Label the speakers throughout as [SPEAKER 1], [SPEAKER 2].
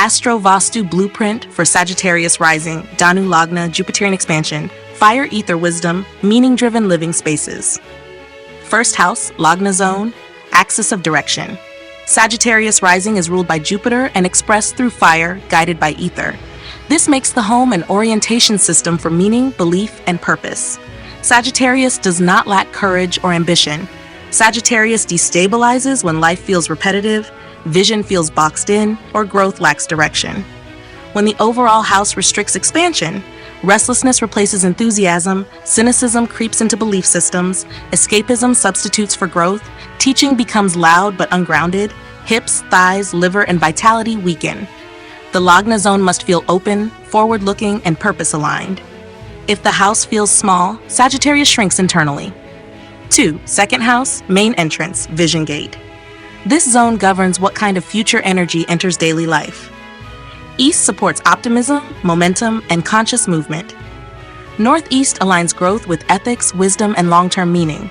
[SPEAKER 1] AstroVastu Blueprint for Sagittarius Rising, Dhanu Lagna, Jupiterian expansion, fire ether wisdom, meaning-driven living spaces. First house, Lagna zone, axis of direction. Sagittarius Rising is ruled by Jupiter and expressed through fire, guided by ether. This makes the home an orientation system for meaning, belief, and purpose. Sagittarius does not lack courage or ambition. Sagittarius destabilizes when life feels repetitive, vision feels boxed in, or growth lacks direction. When the overall house restricts expansion, restlessness replaces enthusiasm, cynicism creeps into belief systems, escapism substitutes for growth, teaching becomes loud but ungrounded, hips, thighs, liver, and vitality weaken. The Lagna zone must feel open, forward-looking, and purpose-aligned. If the house feels small, Sagittarius shrinks internally. 2. Second house, main entrance, vision gate. This zone governs what kind of future energy enters daily life. East supports optimism, momentum, and conscious movement. Northeast aligns growth with ethics, wisdom, and long-term meaning.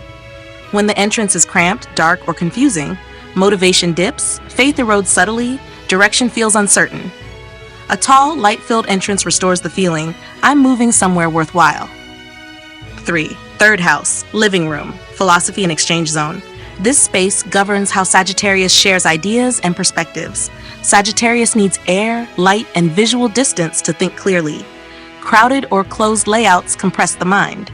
[SPEAKER 1] When the entrance is cramped, dark, or confusing, motivation dips, faith erodes subtly, direction feels uncertain. A tall, light-filled entrance restores the feeling, I'm moving somewhere worthwhile. 3. Third house, living room, philosophy and exchange zone. This space governs how Sagittarius shares ideas and perspectives. Sagittarius needs air, light, and visual distance to think clearly. Crowded or closed layouts compress the mind.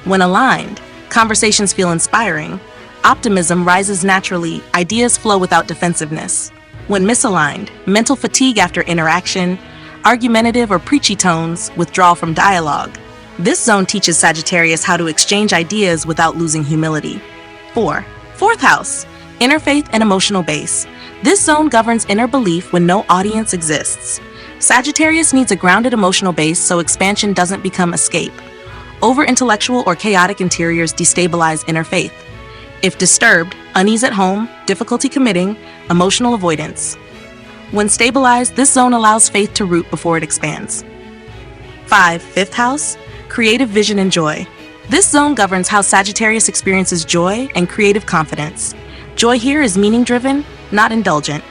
[SPEAKER 1] When aligned, conversations feel inspiring. Optimism rises naturally, ideas flow without defensiveness. When misaligned, mental fatigue after interaction, argumentative or preachy tones withdraw from dialogue. This zone teaches Sagittarius how to exchange ideas without losing humility. 4. Fourth house, interfaith and emotional base. This zone governs inner belief when no audience exists. Sagittarius needs a grounded emotional base so expansion doesn't become escape. Over-intellectual or chaotic interiors destabilize inner faith. If disturbed, unease at home, difficulty committing, emotional avoidance. When stabilized, this zone allows faith to root before it expands. 5. Fifth house, creative vision and joy. This zone governs how Sagittarius experiences joy and creative confidence. Joy here is meaning-driven, not indulgent.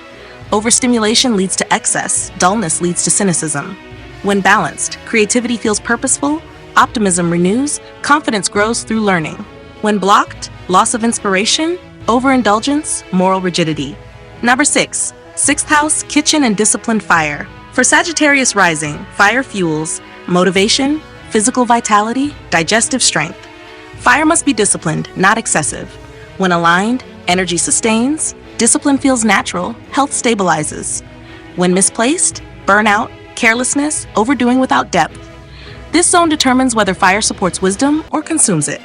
[SPEAKER 1] Overstimulation leads to excess, dullness leads to cynicism. When balanced, creativity feels purposeful, optimism renews, confidence grows through learning. When blocked, loss of inspiration, overindulgence, moral rigidity. Number 6. Sixth house, kitchen and disciplined fire. For Sagittarius Rising, fire fuels motivation, physical vitality, digestive strength. Fire must be disciplined, not excessive. When aligned, energy sustains, discipline feels natural, health stabilizes. When misplaced, burnout, carelessness, overdoing without depth. This zone determines whether fire supports wisdom or consumes it.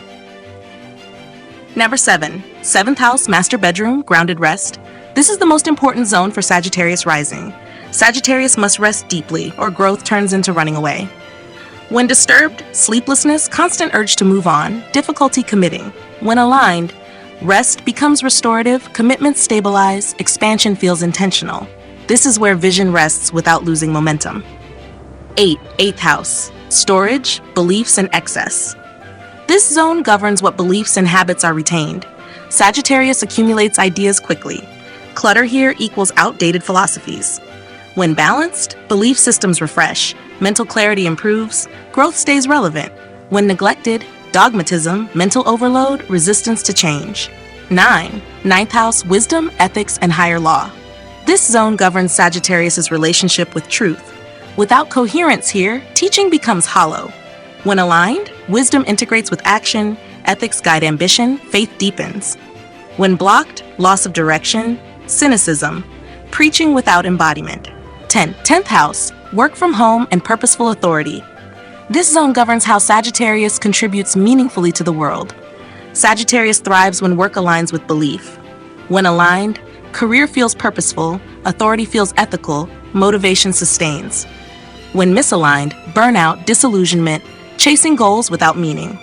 [SPEAKER 1] Number 7. Seventh house, master bedroom, grounded rest. This is the most important zone for Sagittarius Rising. Sagittarius must rest deeply or growth turns into running away. When disturbed, sleeplessness, constant urge to move on, difficulty committing. When aligned, rest becomes restorative, commitments stabilize, expansion feels intentional. This is where vision rests without losing momentum. 8. Eighth house, storage, beliefs, and excess. This zone governs what beliefs and habits are retained. Sagittarius accumulates ideas quickly. Clutter here equals outdated philosophies. When balanced, belief systems refresh, mental clarity improves, growth stays relevant. When neglected, dogmatism, mental overload, resistance to change. 9. Ninth house, wisdom, ethics, and higher law. This zone governs Sagittarius's relationship with truth. Without coherence here, teaching becomes hollow. When aligned, wisdom integrates with action, ethics guide ambition, faith deepens. When blocked, loss of direction, cynicism, preaching without embodiment. 10th house, work from home and purposeful authority. This zone governs how Sagittarius contributes meaningfully to the world. Sagittarius thrives when work aligns with belief. When aligned, career feels purposeful, authority feels ethical, motivation sustains. When misaligned, burnout, disillusionment, chasing goals without meaning.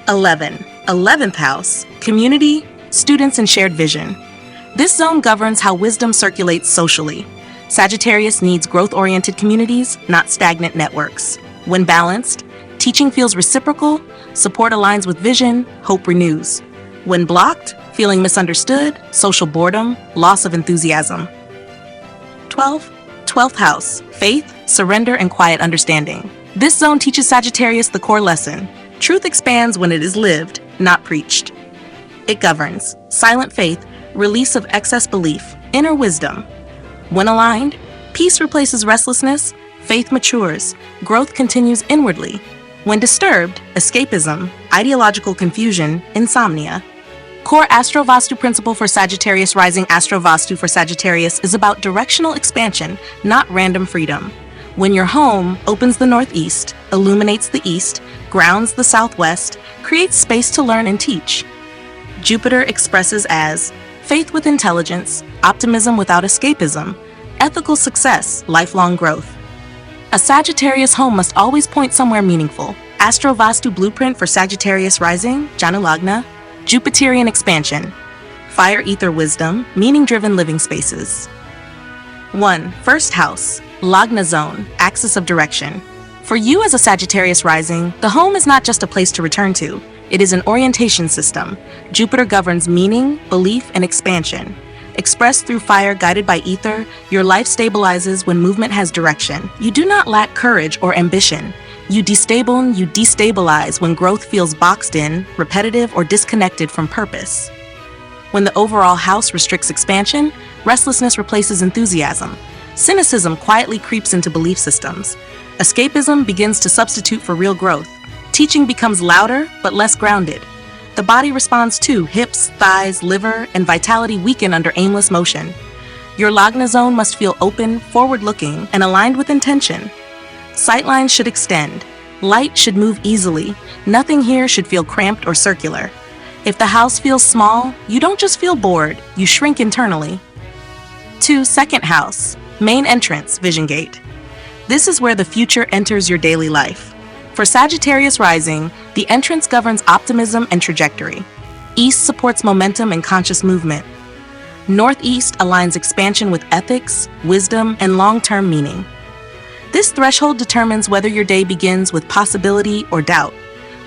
[SPEAKER 1] 11th house, community, students, and shared vision. This zone governs how wisdom circulates socially. Sagittarius needs growth-oriented communities, not stagnant networks. When balanced, teaching feels reciprocal, support aligns with vision, hope renews. When blocked, feeling misunderstood, social boredom, loss of enthusiasm. 12 12th house, faith, surrender, and quiet understanding. This zone teaches Sagittarius the core lesson. Truth expands when it is lived, not preached. It governs silent faith, release of excess belief, inner wisdom. When aligned, peace replaces restlessness, faith matures, growth continues inwardly. When disturbed, escapism, ideological confusion, insomnia. Core AstroVastu principle for Sagittarius Rising. AstroVastu for Sagittarius is about directional expansion, not random freedom. When your home opens the northeast, illuminates the east, grounds the southwest, creates space to learn and teach. Jupiter expresses as faith with intelligence, optimism without escapism, ethical success, lifelong growth. A Sagittarius home must always point somewhere meaningful. AstroVastu Blueprint for Sagittarius Rising, Dhanu Lagna, Jupiterian expansion, fire ether wisdom, meaning-driven living spaces. 1. First house, Lagna zone, axis of direction. For you as a Sagittarius rising, the home is not just a place to return to. It is an orientation system. Jupiter governs meaning, belief, and expansion. Expressed through fire guided by ether, your life stabilizes when movement has direction. You do not lack courage or ambition. You destabilize when growth feels boxed in, repetitive, or disconnected from purpose. When the overall house restricts expansion, restlessness replaces enthusiasm. Cynicism quietly creeps into belief systems. Escapism begins to substitute for real growth. Teaching becomes louder, but less grounded. The body responds too. Hips, thighs, liver, and vitality weaken under aimless motion. Your Lagna zone must feel open, forward-looking, and aligned with intention. Sightlines should extend. Light should move easily. Nothing here should feel cramped or circular. If the house feels small, you don't just feel bored, you shrink internally. 2. Second house, main entrance, vision gate. This is where the future enters your daily life. For Sagittarius rising, the entrance governs optimism and trajectory. East supports momentum and conscious movement. Northeast aligns expansion with ethics, wisdom, and long-term meaning. This threshold determines whether your day begins with possibility or doubt.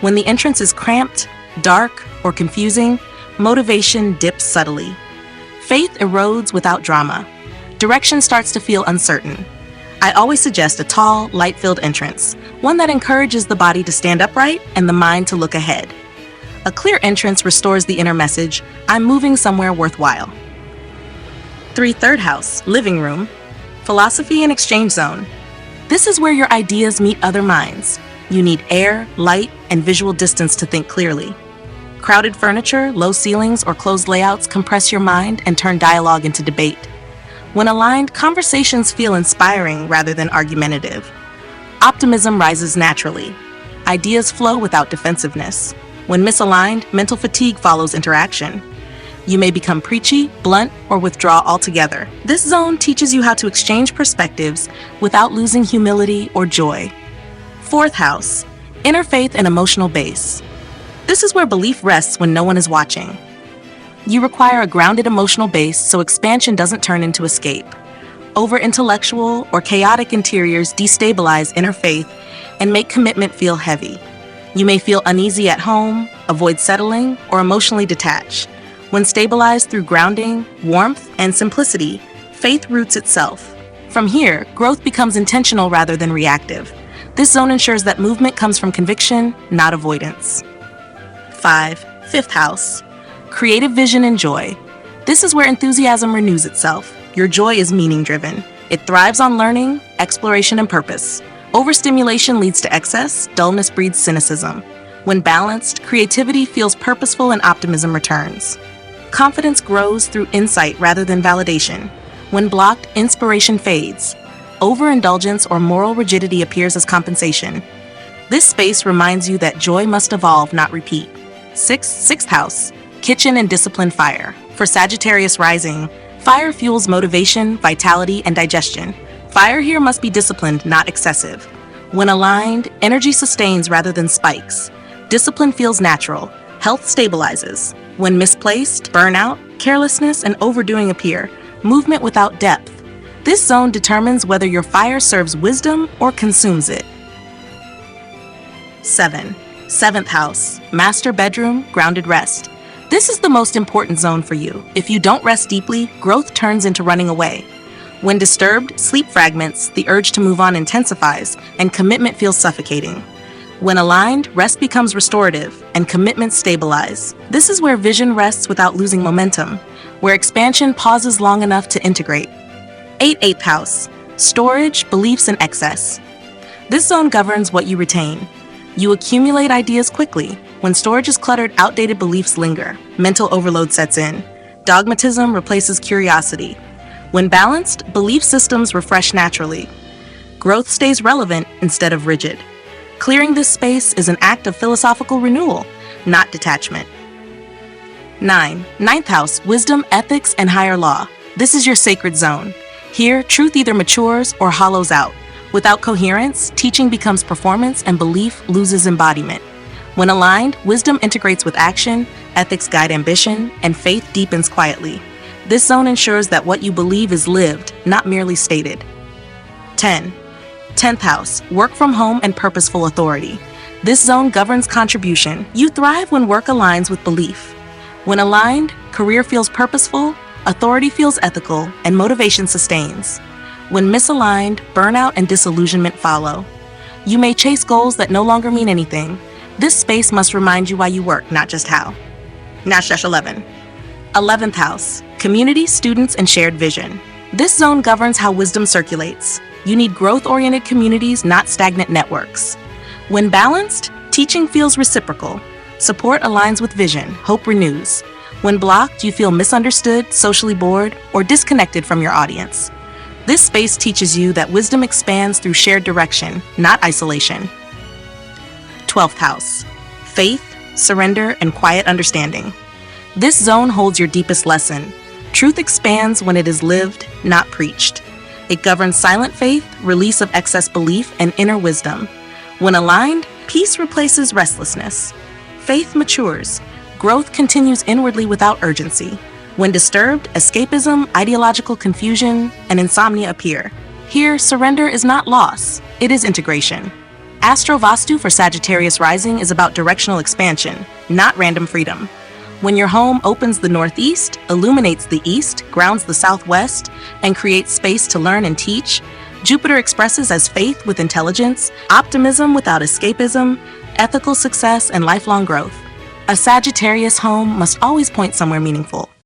[SPEAKER 1] When the entrance is cramped, dark, or confusing, motivation dips subtly. Faith erodes without drama. Direction starts to feel uncertain. I always suggest a tall, light-filled entrance, one that encourages the body to stand upright and the mind to look ahead. A clear entrance restores the inner message, I'm moving somewhere worthwhile. 3. Third house, living room, philosophy and exchange zone. This is where your ideas meet other minds. You need air, light, and visual distance to think clearly. Crowded furniture, low ceilings, or closed layouts compress your mind and turn dialogue into debate. When aligned, conversations feel inspiring rather than argumentative. Optimism rises naturally. Ideas flow without defensiveness. When misaligned, mental fatigue follows interaction. You may become preachy, blunt, or withdraw altogether. This zone teaches you how to exchange perspectives without losing humility or joy. 4th house, inner faith and emotional base. This is where belief rests when no one is watching. You require a grounded emotional base so expansion doesn't turn into escape. Over-intellectual or chaotic interiors destabilize inner faith and make commitment feel heavy. You may feel uneasy at home, avoid settling, or emotionally detach. When stabilized through grounding, warmth, and simplicity, faith roots itself. From here, growth becomes intentional rather than reactive. This zone ensures that movement comes from conviction, not avoidance. 5. 5th house, creative vision and joy. This is where enthusiasm renews itself. Your joy is meaning-driven. It thrives on learning, exploration, and purpose. Overstimulation leads to excess, dullness breeds cynicism. When balanced, creativity feels purposeful and optimism returns. Confidence grows through insight rather than validation. When blocked, inspiration fades. Overindulgence or moral rigidity appears as compensation. This space reminds you that joy must evolve, not repeat. 6th house, kitchen and disciplined fire. For Sagittarius rising, fire fuels motivation, vitality, and digestion. Fire here must be disciplined, not excessive. When aligned, energy sustains rather than spikes. Discipline feels natural. Health stabilizes. When misplaced, burnout, carelessness, and overdoing appear. Movement without depth. This zone determines whether your fire serves wisdom or consumes it. 7. 7th house, master bedroom, grounded rest. This is the most important zone for you. If you don't rest deeply, growth turns into running away. When disturbed, sleep fragments, the urge to move on intensifies, and commitment feels suffocating. When aligned, rest becomes restorative, and commitments stabilize. This is where vision rests without losing momentum, where expansion pauses long enough to integrate. 8th house, storage, beliefs, and excess. This zone governs what you retain. You accumulate ideas quickly. When storage is cluttered, outdated beliefs linger. Mental overload sets in. Dogmatism replaces curiosity. When balanced, belief systems refresh naturally. Growth stays relevant instead of rigid. Clearing this space is an act of philosophical renewal, not detachment. 9th house, wisdom, ethics, and higher law. This is your sacred zone. Here, truth either matures or hollows out. Without coherence, teaching becomes performance and belief loses embodiment. When aligned, wisdom integrates with action, ethics guide ambition, and faith deepens quietly. This zone ensures that what you believe is lived, not merely stated. 10th house, work from home and purposeful authority. This zone governs contribution. You thrive when work aligns with belief. When aligned, career feels purposeful, authority feels ethical, and motivation sustains. When misaligned, burnout and disillusionment follow. You may chase goals that no longer mean anything. This space must remind you why you work, not just how. 11th house, community, students, and shared vision. This zone governs how wisdom circulates. You need growth-oriented communities, not stagnant networks. When balanced, teaching feels reciprocal. Support aligns with vision, hope renews. When blocked, you feel misunderstood, socially bored, or disconnected from your audience. This space teaches you that wisdom expands through shared direction, not isolation. 12th house, faith, surrender, and quiet understanding. This zone holds your deepest lesson. Truth expands when it is lived, not preached. It governs silent faith, release of excess belief, and inner wisdom. When aligned, peace replaces restlessness. Faith matures. Growth continues inwardly without urgency. When disturbed, escapism, ideological confusion, and insomnia appear. Here, surrender is not loss, it is integration. AstroVastu for Sagittarius Rising is about directional expansion, not random freedom. When your home opens the northeast, illuminates the east, grounds the southwest, and creates space to learn and teach, Jupiter expresses as faith with intelligence, optimism without escapism, ethical success, and lifelong growth. A Sagittarius home must always point somewhere meaningful.